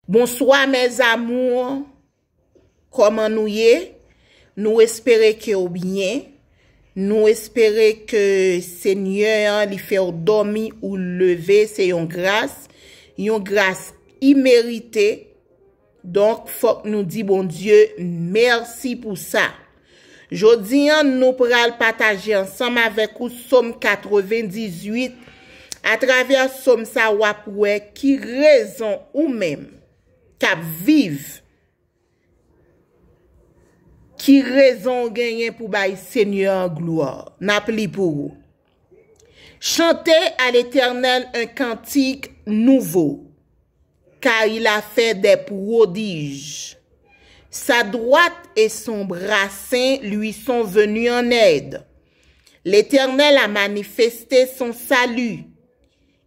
Bonsoir mes amours, comment nous y est? Nous espérons que vous bien. Nous espérons que Seigneur lui fait dormir ou lever, c'est une grâce imméritée. Donc, faut que nous dit bon Dieu, merci pour ça. Jodi, nous pourrons partager ensemble avec vous Somme 98 à travers Somme ça wapoué qui raison ou même cap vive qui raison gagner pour bail Seigneur gloire n'appli pour vous. Chantez à l'Éternel un cantique nouveau car il a fait des prodiges. Sa droite et son bras saint lui sont venus en aide. L'Éternel a manifesté son salut.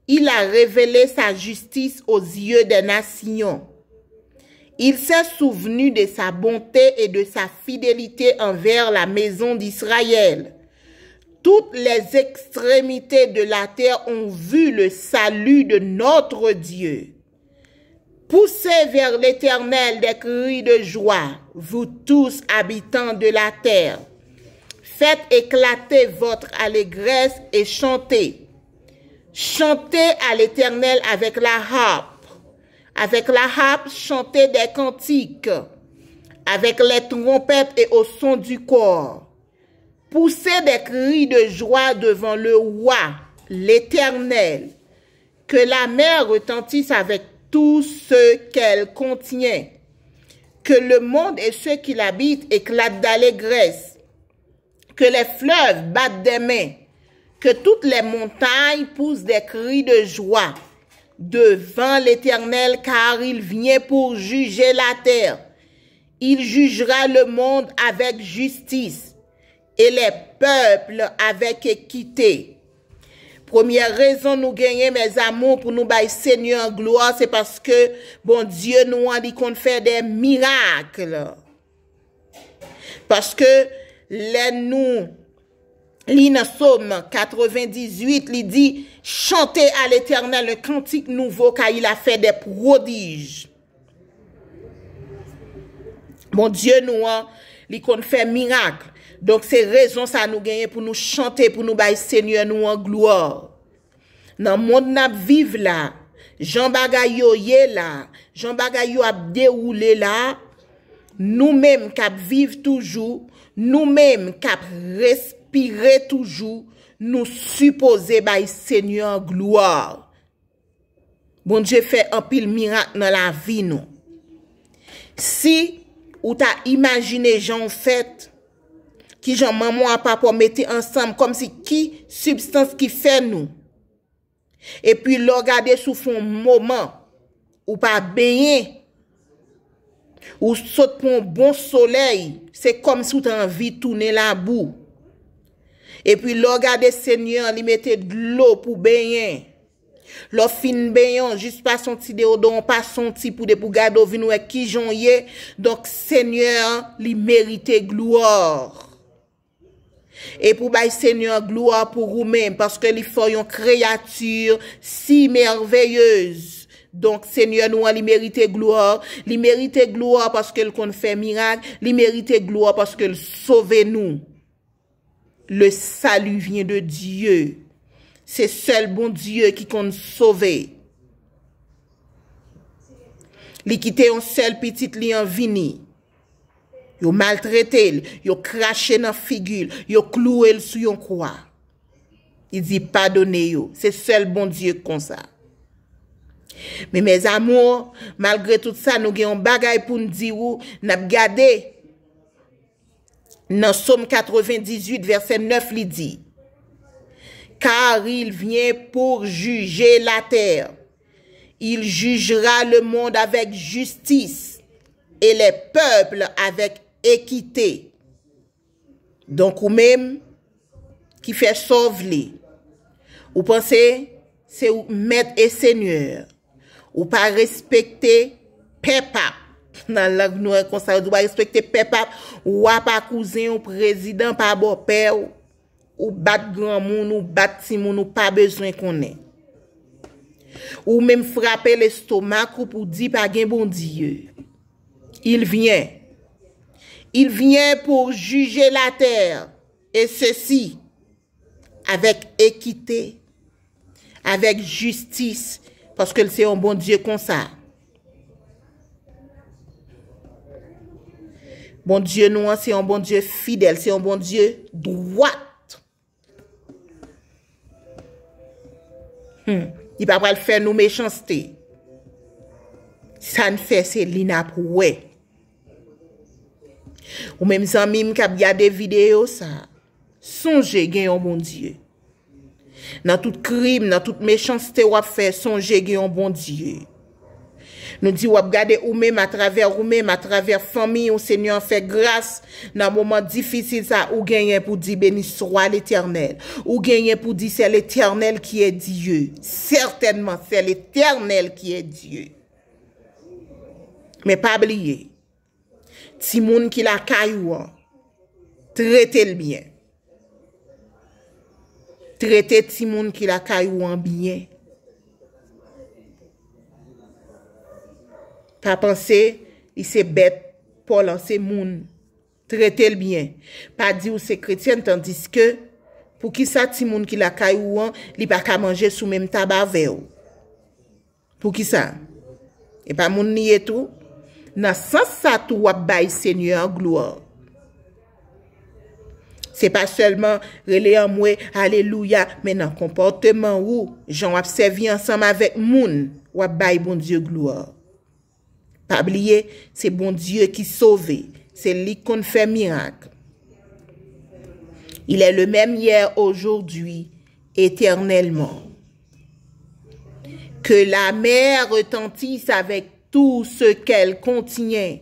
Il a révélé sa justice aux yeux des nations. Il s'est souvenu de sa bonté et de sa fidélité envers la maison d'Israël. Toutes les extrémités de la terre ont vu le salut de notre Dieu. Poussez vers l'Éternel des cris de joie, vous tous habitants de la terre. Faites éclater votre allégresse et chantez. Chantez à l'Éternel avec la harpe. Avec la harpe, chantez des cantiques. Avec les trompettes et au son du corps. Poussez des cris de joie devant le roi, l'Éternel. Que la mer retentisse avec tout ce qu'elle contient. Que le monde et ceux qui l'habitent éclatent d'allégresse. Que les fleuves battent des mains. Que toutes les montagnes poussent des cris de joie devant l'Éternel, car il vient pour juger la terre. Il jugera le monde avec justice et les peuples avec équité. Première raison nous gagner mes amours pour nous bailler Seigneur gloire, c'est parce que bon Dieu nous a dit qu'on fait des miracles. Parce que les nous lit dans Somme 98, il dit chantez à l'Éternel un cantique nouveau car il a fait des prodiges. Mon Dieu nous a dit qu'on fait miracle. Donc, c'est raison ça nous gagne pour nous chanter, pour nous bailler Seigneur nous en gloire. Dans le monde n'a vive là, Jean Bagayo yé là, Jean Bagayo a déroulé là, nous-mêmes qui vivons toujours, nous-mêmes qui respirer toujours, nous supposer bailler Seigneur gloire. Bon Dieu fait un pile miracle dans la vie nous. Si ou t'as imaginé Jean fait qui Jean maman à papa mettre ensemble comme si qui substance qui fait nous. Et puis le regarder sous un moment ou pas baigner ou saute pour un bon soleil, c'est comme si tu as envie de tourner la boue. Et puis le regarder Seigneur, il mettait de l'eau pour baigner. Le fin baignon juste pas son petit déodorant, pas son petit pour garder vino qui jonye. Donc Seigneur, il méritait gloire. Et pour bailler Seigneur gloire pour vous-même parce que il faut une créature si merveilleuse. Donc Seigneur nous il mérite gloire, il mérite gloire parce qu'il qu'on fait miracle, il mérite gloire parce qu'il sauve nous. Le salut vient de Dieu. C'est seul bon Dieu qui compte sauver. Li quitté un seul petit li en vini. Yo maltraité, yo craché dans figure, yo cloué sur yon croix. Il dit pardonnez yo. C'est seul bon Dieu comme ça. Mais mes amours, malgré tout ça, nous avons un bagay pour nous dire ou n'a gardé dans Somme 98 verset 9 il dit car il vient pour juger la terre. Il jugera le monde avec justice et les peuples avec équité. Donc, ou même, qui fait sauver. Ou pensez, c'est ou maître et seigneur. Ou pas respecter peuple. Dans la nous comme ça, ou pas respecter peuple. Ou pas cousin ou président, pas bon père. Ou bat grand moun, ou bat si moun, ou pas besoin qu'on ait. ou même frapper l'estomac ou pour dire pas gen bon Dieu. Il vient. Il vient pour juger la terre. Et ceci avec équité, avec justice, parce que c'est un bon Dieu comme ça. Bon Dieu, nous, c'est un bon Dieu fidèle, c'est un bon Dieu droit. Il ne va pas le faire nous méchanceté. Ça ne fait, c'est l'inaproué. Ou même amis qui a regardé vidéo ça. Songez gagne un bon Dieu. Dans tout crime, dans toute méchanceté ou fait, songez gagne un bon Dieu. Nous dit ou regarder ou même à travers famille, au Seigneur fait grâce dans moment difficile ça ou gagner pour dire béni soit l'Éternel. Ou gagner pour dire c'est l'Éternel qui est Dieu. Certainement c'est l'Éternel qui est Dieu. Mais pas oublier. Si moun qui la caillou, traitez le bien. Traitez ti moun qui la caillou en bien. Pas penser, il c'est bête pour lancer moun. Traitez le bien. Pas dire ou c'est chrétien tandis que pour qui ça ti moun qui la caillou, li pas ka manger sous même tabac vert. Pour qui ça? Et pas moun ni et tout. Dans sens ça tout wap bay Seigneur gloire. C'est pas seulement relé en moi alléluia, mais dans comportement où j'en wap servi ensemble avec moun wap bay bon Dieu gloire. Pas oublier, c'est bon Dieu qui sauve, c'est lui qui fait miracle. Il est le même hier, aujourd'hui, éternellement. Que la mer retentisse avec tout ce qu'elle contient,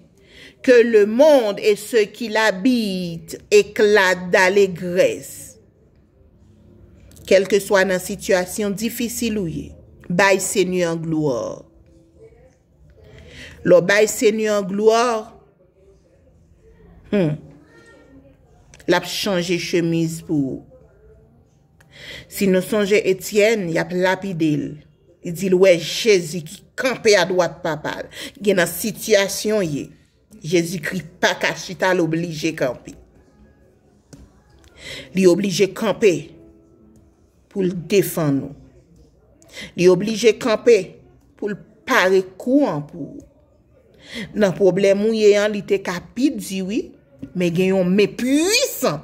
que le monde et ceux qui l'habitent éclatent d'allégresse. Quelle que soit la situation difficile ou y, baille Seigneur gloire. Le baille Seigneur gloire, l'a changé chemise pour. Si nous songeons Étienne, il a lapidé. Il dit, ouais, Jésus qui campé à droite papa. Il y a une situation, Jésus-Christ pas cachita l'obligé camper. Il est obligé camper pour le défendre nous. Il est obligé camper pour le parer courant pour. Dans problème où il y a un était capide dit oui, mais il y a un mais puissant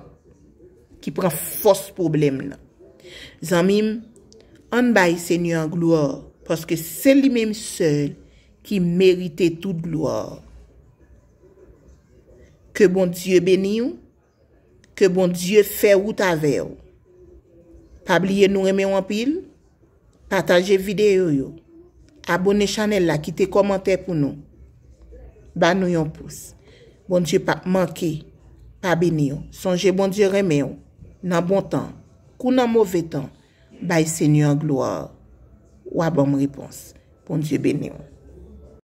qui prend force problème là. Zamim, on baille Seigneur gloire parce que c'est lui-même seul qui méritait toute gloire. Que bon Dieu bénisse ou, que bon Dieu fait route avec vous. Pas oublier nous aimer en pile, partager vidéo yo, abonner channel là, quitter commentaire pour nous. Ba nous un pouce. Bon Dieu pas manquer, pas bénir. Songez bon Dieu remet ou, dans bon temps, ou dans mauvais temps. Baille Seigneur gloire. Ou a bonne réponse. Bon Dieu bénisse.